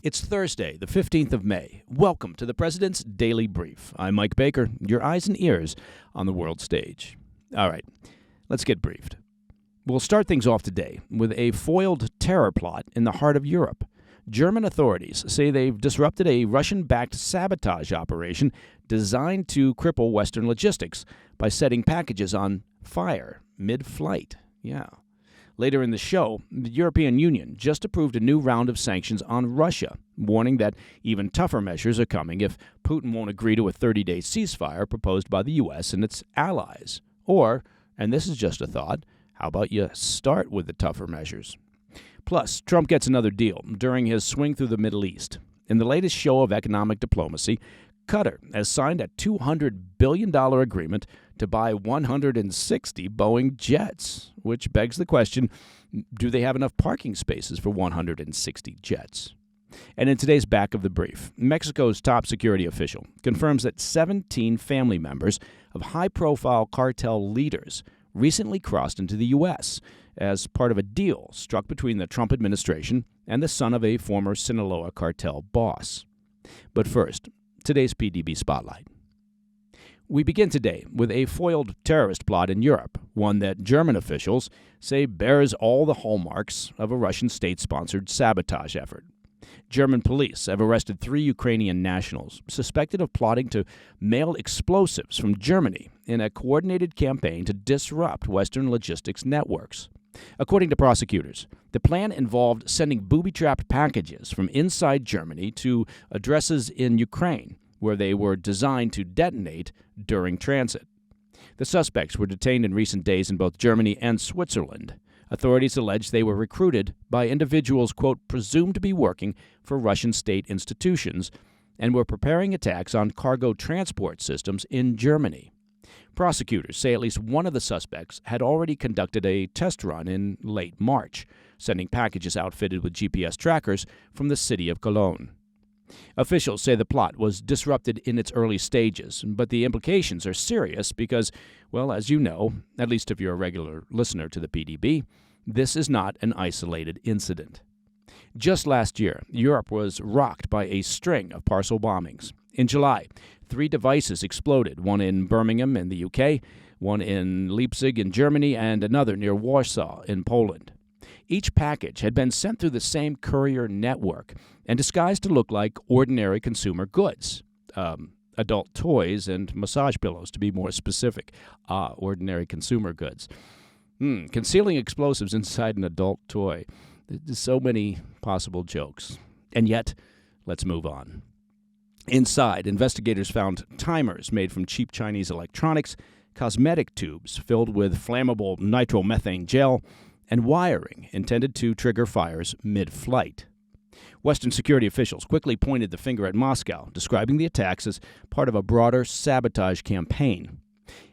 It's Thursday, the 15th of May. Welcome to the President's Daily Brief. I'm Mike Baker, your eyes and ears on the world stage. All right, let's get briefed. We'll start things off today with a foiled terror plot in the heart of Europe. German authorities say they've disrupted a Russian-backed sabotage operation designed to cripple Western logistics by setting packages on fire mid-flight. Yeah. Later in the show, the European Union just approved a new round of sanctions on Russia, warning that even tougher measures are coming if Putin won't agree to a 30-day ceasefire proposed by the U.S. and its allies. Or, and this is just a thought, how about you start with the tougher measures? Plus, Trump gets another deal during his swing through the Middle East. In the latest show of economic diplomacy, Qatar has signed a $200 billion agreement to buy 160 Boeing jets, which begs the question, do they have enough parking spaces for 160 jets? And in today's Back of the Brief, Mexico's top security official confirms that 17 family members of high-profile cartel leaders recently crossed into the U.S. as part of a deal struck between the Trump administration and the son of a former Sinaloa Cartel boss. But first, today's PDB Spotlight. We begin today with a foiled terrorist plot in Europe, one that German officials say bears all the hallmarks of a Russian state-sponsored sabotage effort. German police have arrested 3 Ukrainian nationals suspected of plotting to mail explosives from Germany in a coordinated campaign to disrupt Western logistics networks. According to prosecutors, the plan involved sending booby-trapped packages from inside Germany to addresses in Ukraine, where they were designed to detonate during transit. The suspects were detained in recent days in both Germany and Switzerland. Authorities allege they were recruited by individuals, quote, presumed to be working for Russian state institutions and were preparing attacks on cargo transport systems in Germany. Prosecutors say at least one of the suspects had already conducted a test run in late March, sending packages outfitted with GPS trackers from the city of Cologne. Officials say the plot was disrupted in its early stages, but the implications are serious because, well, as you know, at least if you're a regular listener to the PDB, this is not an isolated incident. Just last year, Europe was rocked by a string of parcel bombings. In July, 3 devices exploded, one in Birmingham in the UK, one in Leipzig in Germany, and another near Warsaw in Poland. Each package had been sent through the same courier network and disguised to look like ordinary consumer goods. Adult toys and massage pillows, to be more specific. Ordinary consumer goods. Concealing explosives inside an adult toy. There's so many possible jokes. And yet, let's move on. Inside, investigators found timers made from cheap Chinese electronics, cosmetic tubes filled with flammable nitromethane gel, and wiring intended to trigger fires mid-flight. Western security officials quickly pointed the finger at Moscow, describing the attacks as part of a broader sabotage campaign.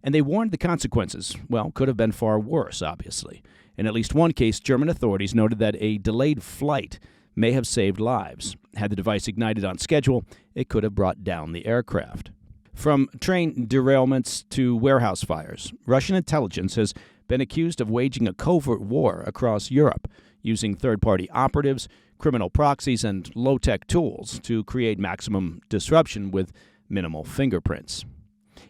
And they warned the consequences, could have been far worse, obviously. In at least one case, German authorities noted that a delayed flight may have saved lives. Had the device ignited on schedule, it could have brought down the aircraft. From train derailments to warehouse fires, Russian intelligence has been accused of waging a covert war across Europe, using third-party operatives, criminal proxies, and low-tech tools to create maximum disruption with minimal fingerprints.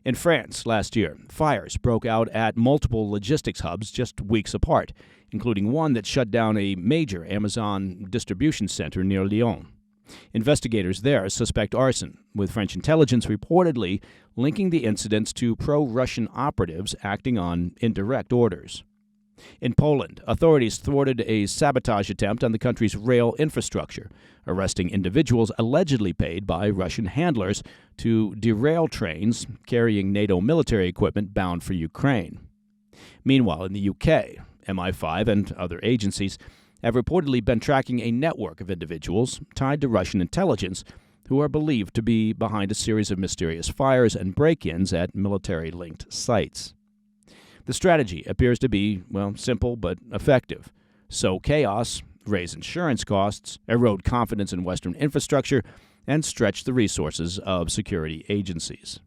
In France last year, fires broke out at multiple logistics hubs just weeks apart, including one that shut down a major Amazon distribution center near Lyon. Investigators there suspect arson, with French intelligence reportedly linking the incidents to pro-Russian operatives acting on indirect orders. In Poland, authorities thwarted a sabotage attempt on the country's rail infrastructure, arresting individuals allegedly paid by Russian handlers to derail trains carrying NATO military equipment bound for Ukraine. Meanwhile, in the UK, MI5 and other agencies have reportedly been tracking a network of individuals tied to Russian intelligence who are believed to be behind a series of mysterious fires and break-ins at military-linked sites. The strategy appears to be, simple but effective. Sow chaos, raise insurance costs, erode confidence in Western infrastructure, and stretch the resources of security agencies.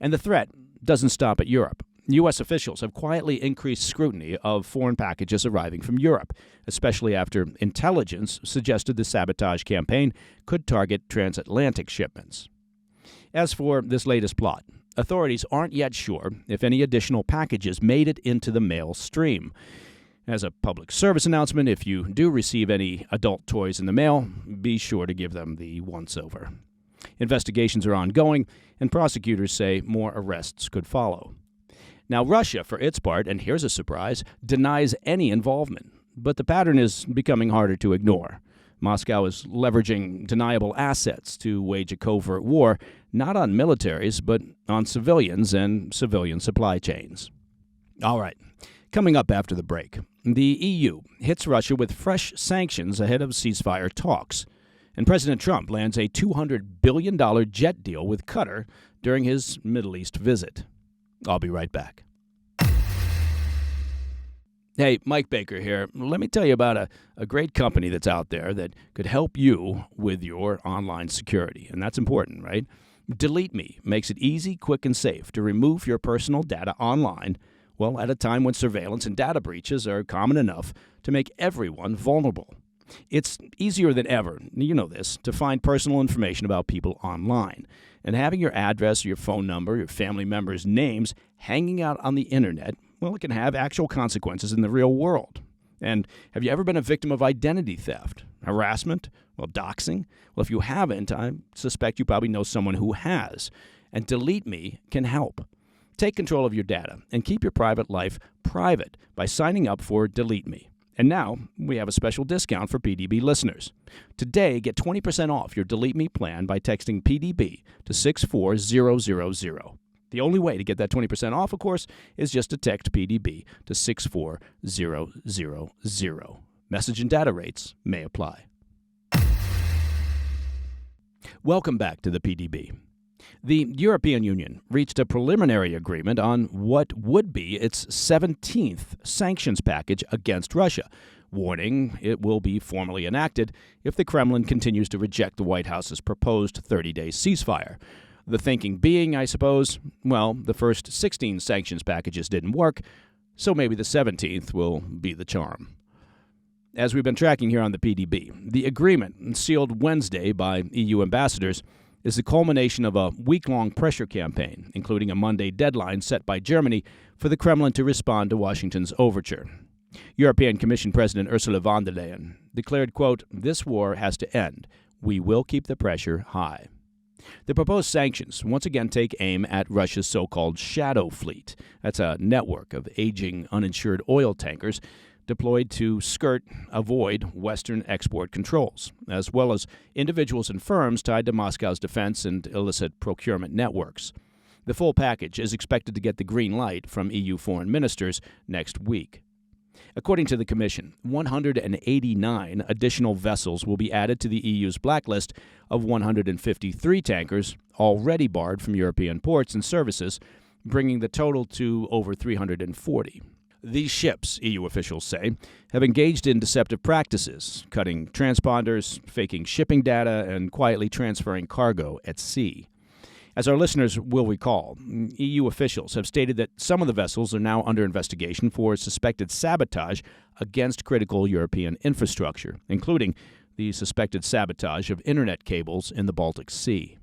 And the threat doesn't stop at Europe. U.S. officials have quietly increased scrutiny of foreign packages arriving from Europe, especially after intelligence suggested the sabotage campaign could target transatlantic shipments. As for this latest plot, authorities aren't yet sure if any additional packages made it into the mail stream. As a public service announcement, if you do receive any adult toys in the mail, be sure to give them the once-over. Investigations are ongoing, and prosecutors say more arrests could follow. Now, Russia, for its part, and here's a surprise, denies any involvement. But the pattern is becoming harder to ignore. Moscow is leveraging deniable assets to wage a covert war, not on militaries, but on civilians and civilian supply chains. All right, coming up after the break, the EU hits Russia with fresh sanctions ahead of ceasefire talks. And President Trump lands a $200 billion jet deal with Qatar during his Middle East visit. I'll be right back. Hey, Mike Baker here. Let me tell you about a great company that's out there that could help you with your online security. And that's important, right? Delete Me makes it easy, quick, and safe to remove your personal data online, well, at a time when surveillance and data breaches are common enough to make everyone vulnerable. It's easier than ever, you know this, to find personal information about people online. And having your address, your phone number, your family members' names hanging out on the internet, well, it can have actual consequences in the real world. And have you ever been a victim of identity theft, harassment, well, doxing? Well, if you haven't, I suspect you probably know someone who has. And Delete Me can help. Take control of your data and keep your private life private by signing up for Delete Me. And now, we have a special discount for PDB listeners. Today, get 20% off your Delete Me plan by texting PDB to 64000. The only way to get that 20% off, of course, is just to text PDB to 64000. Message and data rates may apply. Welcome back to the PDB. The European Union reached a preliminary agreement on what would be its 17th sanctions package against Russia, warning it will be formally enacted if the Kremlin continues to reject the White House's proposed 30-day ceasefire. The thinking being, I suppose, well, the first 16 sanctions packages didn't work, so maybe the 17th will be the charm. As we've been tracking here on the PDB, the agreement, sealed Wednesday by EU ambassadors, is the culmination of a week-long pressure campaign, including a Monday deadline set by Germany for the Kremlin to respond to Washington's overture. European Commission President Ursula von der Leyen declared, quote, "This war has to end. We will keep the pressure high." The proposed sanctions once again take aim at Russia's so-called shadow fleet. That's a network of aging, uninsured oil tankers deployed to avoid Western export controls, as well as individuals and firms tied to Moscow's defense and illicit procurement networks. The full package is expected to get the green light from EU foreign ministers next week. According to the Commission, 189 additional vessels will be added to the EU's blacklist of 153 tankers already barred from European ports and services, bringing the total to over 340. These ships, EU officials say, have engaged in deceptive practices, cutting transponders, faking shipping data, and quietly transferring cargo at sea. As our listeners will recall, EU officials have stated that some of the vessels are now under investigation for suspected sabotage against critical European infrastructure, including the suspected sabotage of internet cables in the Baltic Sea.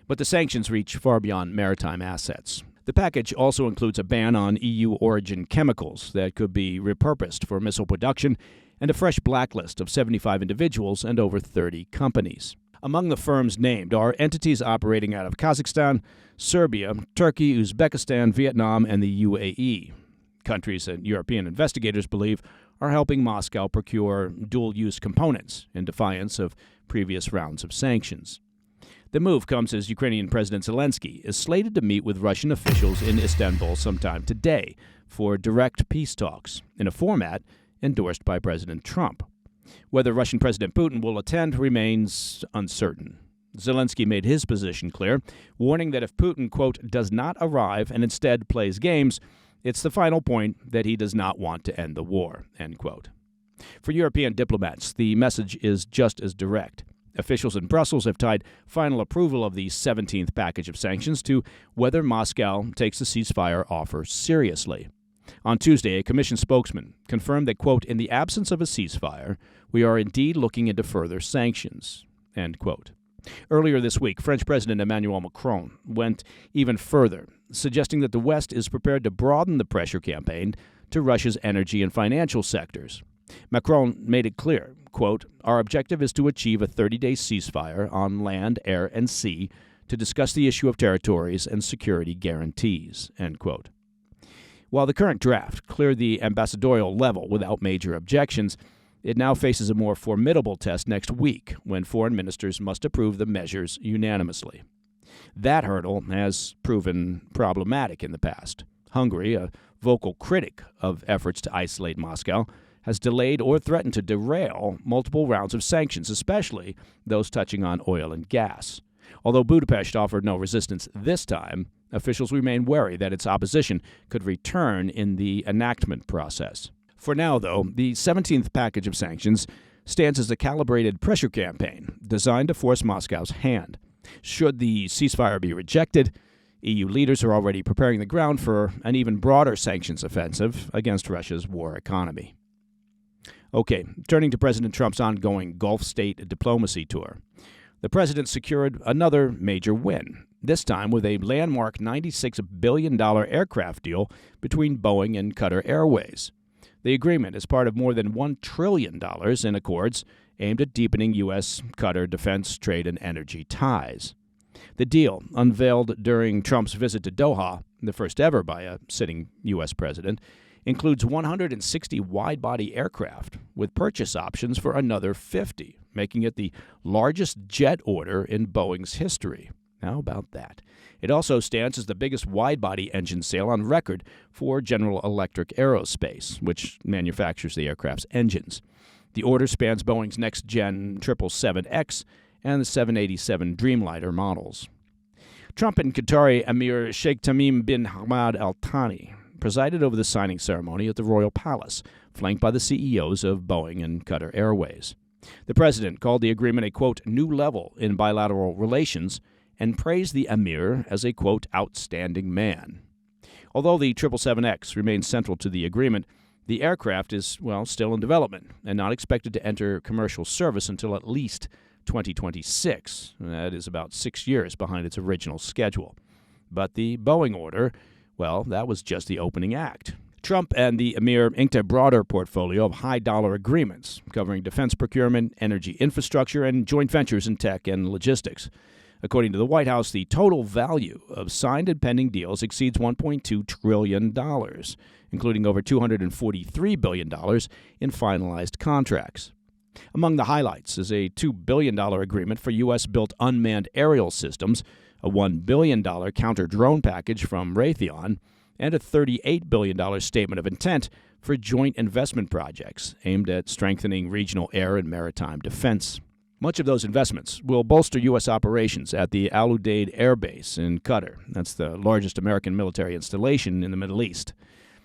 But the sanctions reach far beyond maritime assets. The package also includes a ban on EU-origin chemicals that could be repurposed for missile production and a fresh blacklist of 75 individuals and over 30 companies. Among the firms named are entities operating out of Kazakhstan, Serbia, Turkey, Uzbekistan, Vietnam, and the UAE. Countries that European investigators believe are helping Moscow procure dual-use components in defiance of previous rounds of sanctions. The move comes as Ukrainian President Zelensky is slated to meet with Russian officials in Istanbul sometime today for direct peace talks in a format endorsed by President Trump. Whether Russian President Putin will attend remains uncertain. Zelensky made his position clear, warning that if Putin, quote, does not arrive and instead plays games, it's the final point that he does not want to end the war, end quote. For European diplomats, the message is just as direct. Officials in Brussels have tied final approval of the 17th package of sanctions to whether Moscow takes the ceasefire offer seriously. On Tuesday, a Commission spokesman confirmed that, quote, in the absence of a ceasefire, we are indeed looking into further sanctions, end quote. Earlier this week, French President Emmanuel Macron went even further, suggesting that the West is prepared to broaden the pressure campaign to Russia's energy and financial sectors. Macron made it clear, quote, our objective is to achieve a 30-day ceasefire on land, air, and sea to discuss the issue of territories and security guarantees, end quote. While the current draft cleared the ambassadorial level without major objections, it now faces a more formidable test next week when foreign ministers must approve the measures unanimously. That hurdle has proven problematic in the past. Hungary, a vocal critic of efforts to isolate Moscow, has delayed or threatened to derail multiple rounds of sanctions, especially those touching on oil and gas. Although Budapest offered no resistance this time, officials remain wary that its opposition could return in the enactment process. For now, though, the 17th package of sanctions stands as a calibrated pressure campaign designed to force Moscow's hand. Should the ceasefire be rejected, EU leaders are already preparing the ground for an even broader sanctions offensive against Russia's war economy. Okay, turning to President Trump's ongoing Gulf state diplomacy tour. The president secured another major win, this time with a landmark $96 billion aircraft deal between Boeing and Qatar Airways. The agreement is part of more than $1 trillion in accords aimed at deepening U.S.-Qatar defense, trade, and energy ties. The deal, unveiled during Trump's visit to Doha, the first ever by a sitting U.S. president, includes 160 wide-body aircraft with purchase options for another 50, making it the largest jet order in Boeing's history. How about that? It also stands as the biggest wide-body engine sale on record for General Electric Aerospace, which manufactures the aircraft's engines. The order spans Boeing's next-gen 777X and the 787 Dreamliner models. Trump and Qatari Emir Sheikh Tamim bin Hamad Al Thani presided over the signing ceremony at the Royal Palace, flanked by the CEOs of Boeing and Qatar Airways. The president called the agreement a, quote, new level in bilateral relations and praised the emir as a, quote, outstanding man. Although the 777X remains central to the agreement, the aircraft is, still in development and not expected to enter commercial service until at least 2026. That is about 6 years behind its original schedule. But the Boeing order, that was just the opening act. Trump and the emir inked a broader portfolio of high-dollar agreements covering defense procurement, energy infrastructure, and joint ventures in tech and logistics. According to the White House, the total value of signed and pending deals exceeds $1.2 trillion, including over $243 billion in finalized contracts. Among the highlights is a $2 billion agreement for U.S.-built unmanned aerial systems, a $1 billion counter-drone package from Raytheon, and a $38 billion statement of intent for joint investment projects aimed at strengthening regional air and maritime defense. Much of those investments will bolster U.S. operations at the Al Udeid Air Base in Qatar. That's the largest American military installation in the Middle East.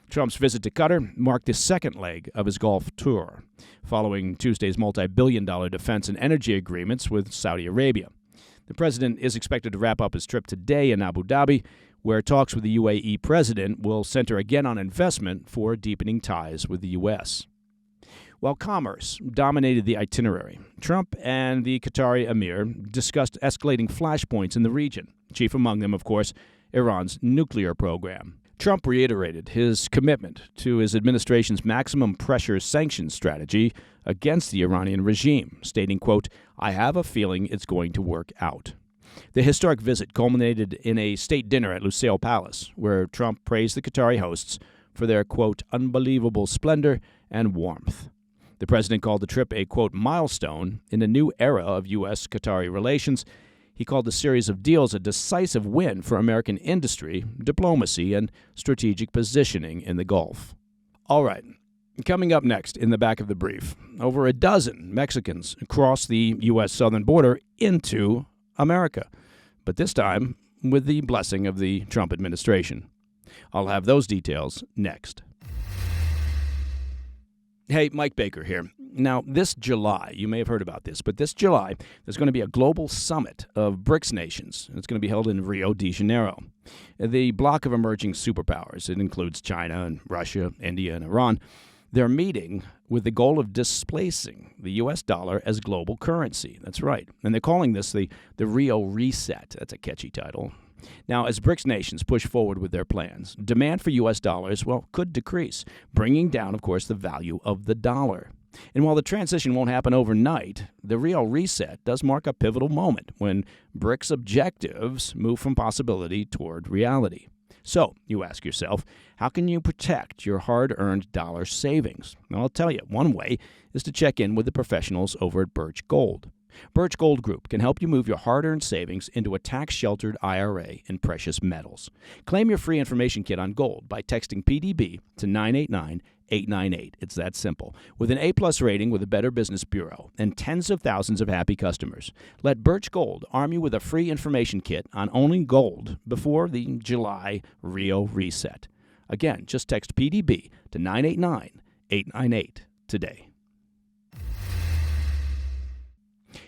Trump's visit to Qatar marked the second leg of his Gulf tour, following Tuesday's multi-billion-dollar defense and energy agreements with Saudi Arabia. The president is expected to wrap up his trip today in Abu Dhabi, where talks with the UAE president will center again on investment for deepening ties with the U.S. While commerce dominated the itinerary, Trump and the Qatari emir discussed escalating flashpoints in the region, chief among them, of course, Iran's nuclear program. Trump reiterated his commitment to his administration's maximum pressure sanctions strategy against the Iranian regime, stating, quote, I have a feeling it's going to work out. The historic visit culminated in a state dinner at Lusail Palace, where Trump praised the Qatari hosts for their, quote, unbelievable splendor and warmth. The president called the trip a, quote, milestone in a new era of U.S.-Qatari relations. He called the series of deals a decisive win for American industry, diplomacy, and strategic positioning in the Gulf. All right, coming up next in the back of the brief, over a dozen Mexicans crossed the U.S. southern border into America, but this time with the blessing of the Trump administration. I'll have those details next. Hey, Mike Baker here. Now, this July, you may have heard about this, but this July, there's going to be a global summit of BRICS nations. It's going to be held in Rio de Janeiro. The bloc of emerging superpowers, it includes China and Russia, India, and Iran. They're meeting with the goal of displacing the U.S. dollar as global currency. That's right. And they're calling this the Rio Reset. That's a catchy title. Now, as BRICS nations push forward with their plans, demand for U.S. dollars, could decrease, bringing down, of course, the value of the dollar. And while the transition won't happen overnight, the Rio Reset does mark a pivotal moment when BRICS objectives move from possibility toward reality. So, you ask yourself, how can you protect your hard-earned dollar savings? Well, I'll tell you, one way is to check in with the professionals over at Birch Gold. Birch Gold Group can help you move your hard-earned savings into a tax-sheltered IRA in precious metals. Claim your free information kit on gold by texting PDB to 989-898. It's that simple. With an A-plus rating with the Better Business Bureau and tens of thousands of happy customers, let Birch Gold arm you with a free information kit on owning gold before the July Rio Reset. Again, just text PDB to 989-898 today.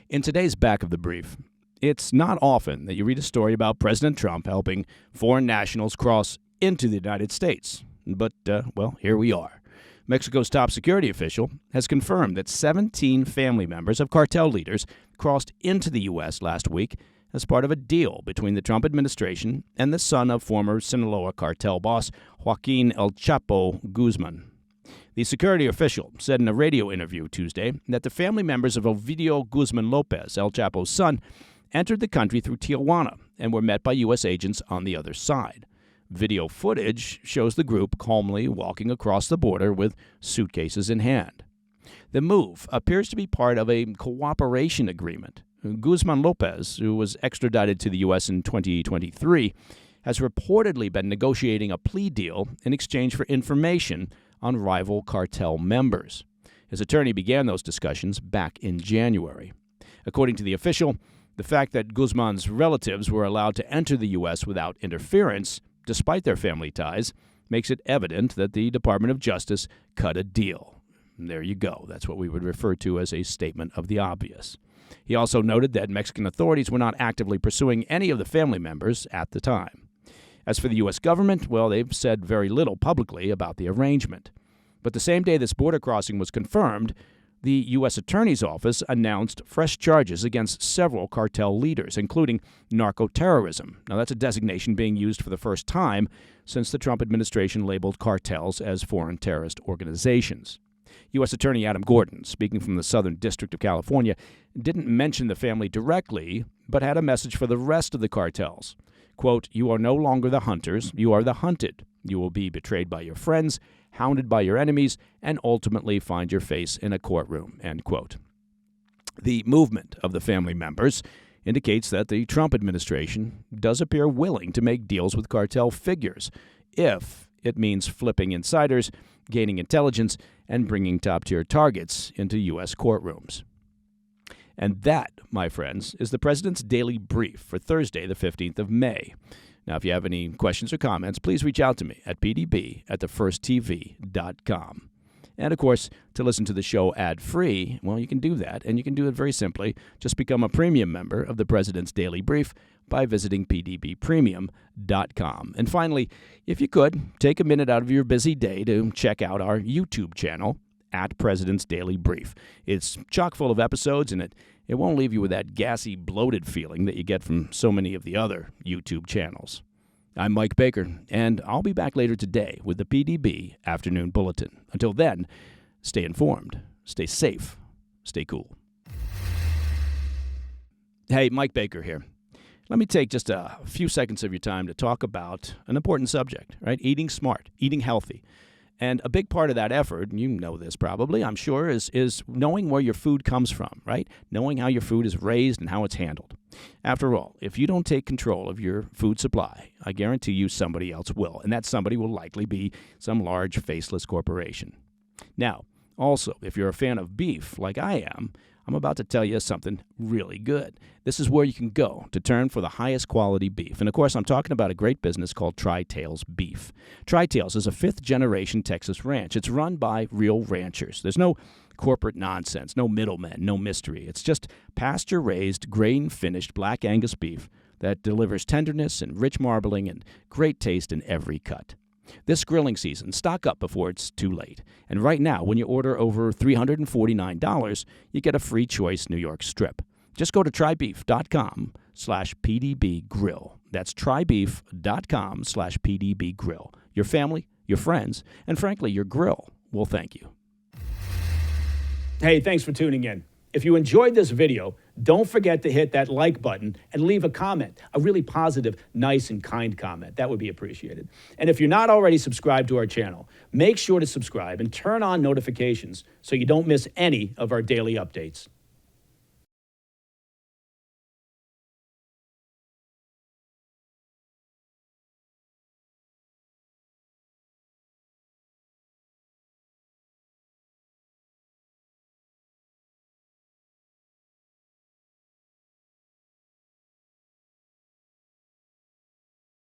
In today's Back of the Brief, it's not often that you read a story about President Trump helping foreign nationals cross into the United States. But, here we are. Mexico's top security official has confirmed that 17 family members of cartel leaders crossed into the U.S. last week as part of a deal between the Trump administration and the son of former Sinaloa Cartel boss Joaquin El Chapo Guzman. The security official said in a radio interview Tuesday that the family members of Ovidio Guzman Lopez, El Chapo's son, entered the country through Tijuana and were met by U.S. agents on the other side. Video footage shows the group calmly walking across the border with suitcases in hand. The move appears to be part of a cooperation agreement. Guzman Lopez, who was extradited to the U.S. in 2023, has reportedly been negotiating a plea deal in exchange for information on rival cartel members. His attorney began those discussions back in January. According to the official, the fact that Guzman's relatives were allowed to enter the U.S. without interference, despite their family ties, makes it evident that the Department of Justice cut a deal. And there you go. That's what we would refer to as a statement of the obvious. He also noted that Mexican authorities were not actively pursuing any of the family members at the time. As for the U.S. government, they've said very little publicly about the arrangement. But the same day this border crossing was confirmed, the U.S. Attorney's Office announced fresh charges against several cartel leaders, including narco-terrorism. Now, that's a designation being used for the first time since the Trump administration labeled cartels as foreign terrorist organizations. U.S. Attorney Adam Gordon, speaking from the Southern District of California, didn't mention the family directly, but had a message for the rest of the cartels. Quote, "You are no longer the hunters, you are the hunted. You will be betrayed by your friends, hounded by your enemies, and ultimately find your face in a courtroom," end quote. The movement of the family members indicates that the Trump administration does appear willing to make deals with cartel figures if it means flipping insiders, gaining intelligence, and bringing top-tier targets into U.S. courtrooms. And that, my friends, is the President's Daily Brief for Thursday, the 15th of May. Now, if you have any questions or comments, please reach out to me at pdb@thefirsttv.com. And, of course, to listen to the show ad-free, you can do that, and you can do it very simply. Just become a premium member of the President's Daily Brief by visiting pdbpremium.com. And finally, if you could, take a minute out of your busy day to check out our YouTube channel, at President's Daily Brief. It's chock full of episodes, and it won't leave you with that gassy, bloated feeling that you get from so many of the other YouTube channels. I'm Mike Baker, and I'll be back later today with the PDB Afternoon Bulletin. Until then, stay informed, stay safe, stay cool. Hey, Mike Baker here. Let me take just a few seconds of your time to talk about an important subject, right? Eating smart, eating healthy. And a big part of that effort, and you know this probably, I'm sure, is knowing where your food comes from, right? Knowing how your food is raised and how it's handled. After all, if you don't take control of your food supply, I guarantee you somebody else will, and that somebody will likely be some large, faceless corporation. Now, also, if you're a fan of beef, like I am, I'm about to tell you something really good. This is where you can go to turn for the highest quality beef. And of course, I'm talking about a great business called Tri-Tails Beef. Tri-Tails is a fifth-generation Texas ranch. It's run by real ranchers. There's no corporate nonsense, no middlemen, no mystery. It's just pasture-raised, grain-finished black Angus beef that delivers tenderness and rich marbling and great taste in every cut. This grilling season, stock up before it's too late. And right now, when you order over $349, you get a free choice New York strip. Just go to trybeef.com/PDBgrill. That's trybeef.com/PDBgrill. Your family, your friends, and frankly, your grill will thank you. Hey, thanks for tuning in. If you enjoyed this video, don't forget to hit that like button and leave a comment, a really positive, nice, and kind comment. That would be appreciated. And if you're not already subscribed to our channel, make sure to subscribe and turn on notifications so you don't miss any of our daily updates.